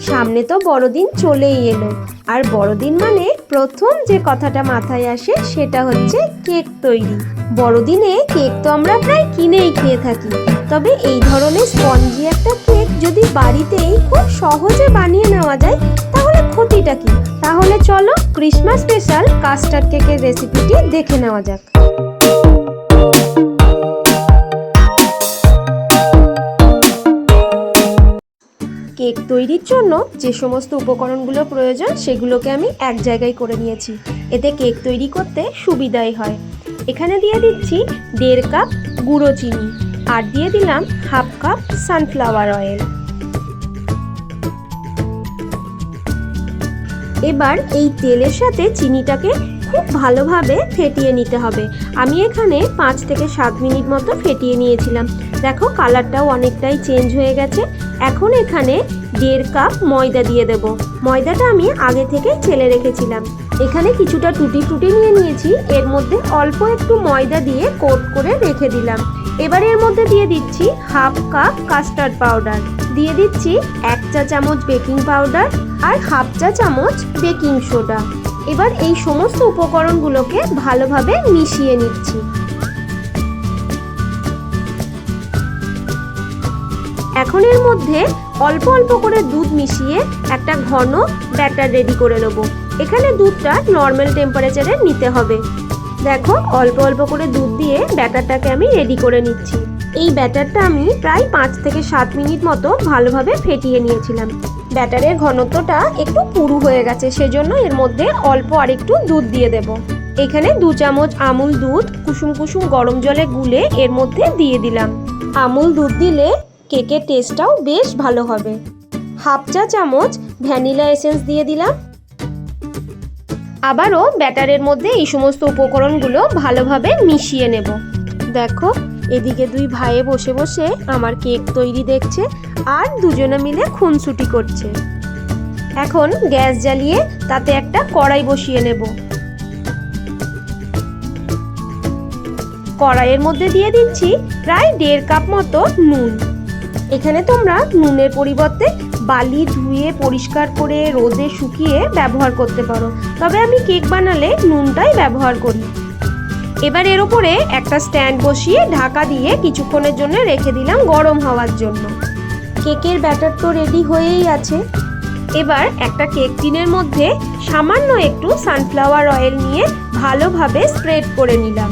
সামনে তো বড়দিন চলেই এলো, আর বড়দিন মানে প্রথম যে কথাটা মাথায় আসে সেটা হচ্ছে কেক তৈরি। বড়দিনে কেক তো আমরা প্রায় কিনেই খেয়ে থাকি, তবে এই ধরনের স্পঞ্জি একটা কেক যদি বাড়িতেই খুব সহজে বানিয়ে নেওয়া যায় তাহলে ক্ষতিটা কি? তাহলে চলো ক্রিসমাস স্পেশাল কাস্টার্ড কেকের রেসিপিটি দেখে নেওয়া যাক। কেক তৈরির জন্য যে সমস্ত উপকরণগুলো প্রয়োজন সেগুলোকে আমি এক জায়গায় করে নিয়েছি, এতে কেক তৈরি করতে সুবিধাই হয়। এখানে দিয়ে দিচ্ছি 1.5 কাপ গুঁড়ো চিনি, আর দিয়ে দিলাম 1/2 কাপ সানফ্লাওয়ার অয়েল। এবার এই তেলের সাথে চিনিটাকে খুব ভালোভাবে ফেটিয়ে নিতে হবে। আমি এখানে 5 থেকে 7 মিনিট মতো ফেটিয়ে নিয়েছিলাম। দেখো কালারটাও অনেকটাই চেঞ্জ হয়ে গেছে। এখন এখানে 1.5 কাপ ময়দা দিয়ে দেব। ময়দাটা আমি আগে থেকেই চেলে রেখেছিলাম। এখানে কিছুটা টুটি ফ্রুটি নিয়ে নিয়েছি, এর মধ্যে অল্প একটু ময়দা দিয়ে কোট করে রেখে দিলাম। এবার এর মধ্যে দিয়ে দিচ্ছি 1/2 কাপ কাস্টার্ড পাউডার, দিয়ে দিচ্ছি 1 চা চামচ বেকিং পাউডার আর 1/2 চা চামচ বেকিং সোডা। এবার এই সমস্ত উপকরণগুলোকে ভালোভাবে মিশিয়ে নিচ্ছি। এখন এর মধ্যে অল্প অল্প করে দুধ মিশিয়ে একটা ঘন ব্যাটার রেডি করে নেব। এখানে দুধটা নর্মাল টেম্পারেচারে নিতে হবে। দেখো অল্প অল্প করে দুধ দিয়ে ব্যাটারটাকে আমি রেডি করে নিচ্ছি। এই ব্যাটারটা আমি প্রায় 5 থেকে 7 মিনিট মতো ভালোভাবে ফেটিয়ে নিয়েছিলাম। ব্যাটারের ঘনত্বটা একটু পুরু হয়ে গেছে, সেজন্য এর মধ্যে অল্প আরেকটু দুধ দিয়ে দেব। এখানে 2 চামচ আমুল দুধ কুসুম কুসুম গরম জলে গুলে এর মধ্যে দিয়ে দিলাম। আমুল দুধ দিলে কেকের টেস্টটাও বেশ ভালো হবে। 1/2 চা চামচ ভ্যানিলা এসেন্স দিয়ে দিলাম। আবারও ব্যাটারের মধ্যে এই সমস্ত উপকরণগুলো ভালোভাবে মিশিয়ে নেব। দেখো এদিকে 2 ভাইয়ে বসে বসে আমার কেক তৈরি দেখছে, আর দুজনে মিলে খুনসুটি করছে। এখন গ্যাস জ্বালিয়ে তাতে একটা কড়াই বসিয়ে নেব। কড়াইয়ের মধ্যে দিয়ে দিচ্ছি প্রায় 1.5 কাপ মতো নুন। এখানে তোমরা নুনের পরিবর্তে বালি ধুয়ে পরিষ্কার করে রোদে শুকিয়ে ব্যবহার করতে পারো, তবে আমি কেক বানালে নুনটাই ব্যবহার করি। এবার এর উপরে একটা স্ট্যান্ড বসিয়ে ঢাকা দিয়ে কিছুক্ষণের জন্য রেখে দিলাম গরম হওয়ার জন্য। কেকের ব্যাটার তো রেডি হয়েই আছে। এবার একটা কেক টিনের মধ্যে সামান্য একটু সানফ্লাওয়ার অয়েল নিয়ে ভালোভাবে স্প্রেড করে নিলাম।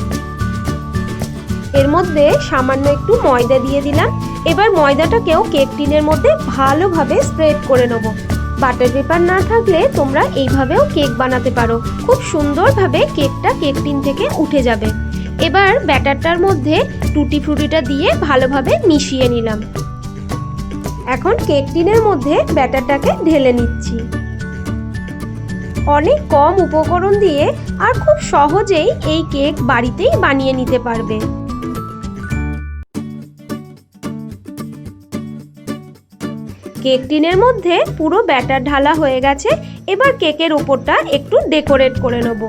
এর মধ্যে সামান্য একটু ময়দা দিয়ে দিলাম। এবার ময়দাটাকেও কেক টিনের মধ্যে ভালোভাবে স্প্রেড করে নেব। বাটার পেপার না থাকলে তোমরা এইভাবেও কেক বানাতে পারো, খুব সুন্দরভাবে কেকটা কেক টিন থেকে উঠে যাবে। এবার ব্যাটারটার মধ্যে টুটি ফ্রুটিটা দিয়ে ভালোভাবে মিশিয়ে নিলাম। এখন কেক টিনের মধ্যে ব্যাটারটাকে ঢেলে নিচ্ছি। অনেক কম উপকরণ দিয়ে আর খুব সহজেই এই কেক বাড়িতেই বানিয়ে নিতে পারবে। কেক টিনের মধ্যে পুরো ব্যাটার ঢালা হয়ে গেছে। এবার কেকের উপরটা একটু ডেকোরেট করে নেব।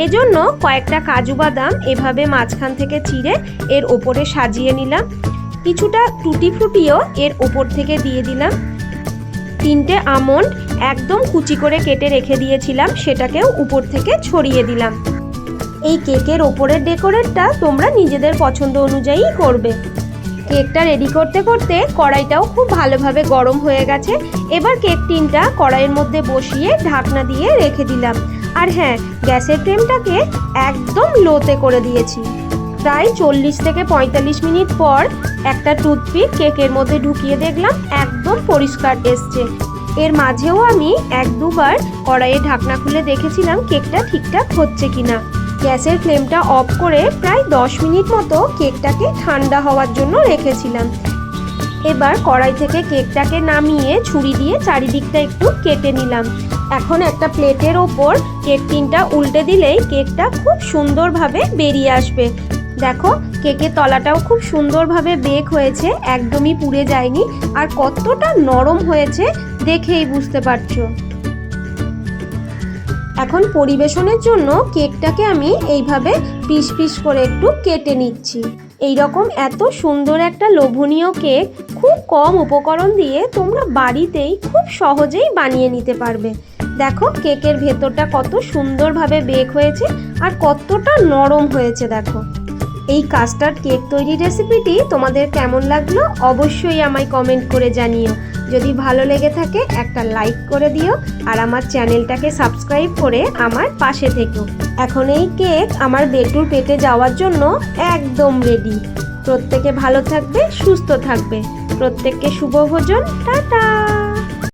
এজন্য কয়েকটা কাজু বাদাম এভাবে মাঝখান থেকে চিড়ে এর ওপরে সাজিয়ে নিলাম। কিছুটা টুটি ফ্রুটিও এর ওপর থেকে দিয়ে দিলাম। 3টে আমন্ড একদম কুচি করে কেটে রেখে দিয়েছিলাম, সেটাকেও উপর থেকে ছড়িয়ে দিলাম। এই কেকের ওপরের ডেকোরেটটা তোমরা নিজেদের পছন্দ অনুযায়ী করবে। কেকটা রেডি করতে করতে কড়াইটাও খুব ভালোভাবে গরম হয়ে গেছে। এবার কেক টিনটা কড়াইয়ের মধ্যে বসিয়ে ঢাকনা দিয়ে রেখে দিলাম। আর হ্যাঁ, গ্যাসের ফ্লেমটাকে একদম লোতে করে দিয়েছি। প্রায় 40 থেকে 45 মিনিট পর একটা টুথপিক কেকের মধ্যে ঢুকিয়ে দেখলাম একদম পরিষ্কার এসছে। এর মাঝেও আমি 1-2 বার কড়াইয়ে ঢাকনা খুলে দেখেছিলাম কেকটা ঠিকঠাক হচ্ছে কিনা। গ্যাসের ফ্লেমটা অফ করে প্রায় 10 মিনিট মতো কেকটাকে ঠান্ডা হওয়ার জন্য রেখেছিলাম। এবার কড়াই থেকে কেকটাকে নামিয়ে ছুরি দিয়ে চারিদিকটা একটু কেটে নিলাম। এখন একটা প্লেটের ওপর কেক টিনটা উল্টে দিলেই কেকটা খুব সুন্দরভাবে বেরিয়ে আসবে। দেখো কেকের তলাটাও খুব সুন্দরভাবে বেক হয়েছে, একদমই পুড়ে যায়নি, আর কতটা নরম হয়েছে দেখেই বুঝতে পারছো। এখন পরিবেশনের জন্য কেকটাকে আমি এইভাবে পিস পিস করে একটু কেটে নিচ্ছি। এই রকম এত সুন্দর একটা লোভনীয় কেক খুব কম উপকরণ দিয়ে তোমরা বাড়িতেই খুব সহজেই বানিয়ে নিতে পারবে। দেখো কেকের ভেতরটা কত সুন্দরভাবে বেক হয়েছে আর কতটা নরম হয়েছে। দেখো এই কাস্টার্ড কেক তৈরির রেসিপিটি তোমাদের কেমন লাগলো অবশ্যই আমায় কমেন্ট করে জানিও। যদি ভালো লেগে থাকে একটা লাইক করে দিও আর আমার চ্যানেলটাকে সাবস্ক্রাইব করে আমার পাশে থেকো। এখন এই কেক আমার বেটুর পেটে যাওয়ার জন্য একদম রেডি। প্রত্যেকে ভালো থাকবে, সুস্থ থাকবে। প্রত্যেককে শুভ ভোজন। টাটা।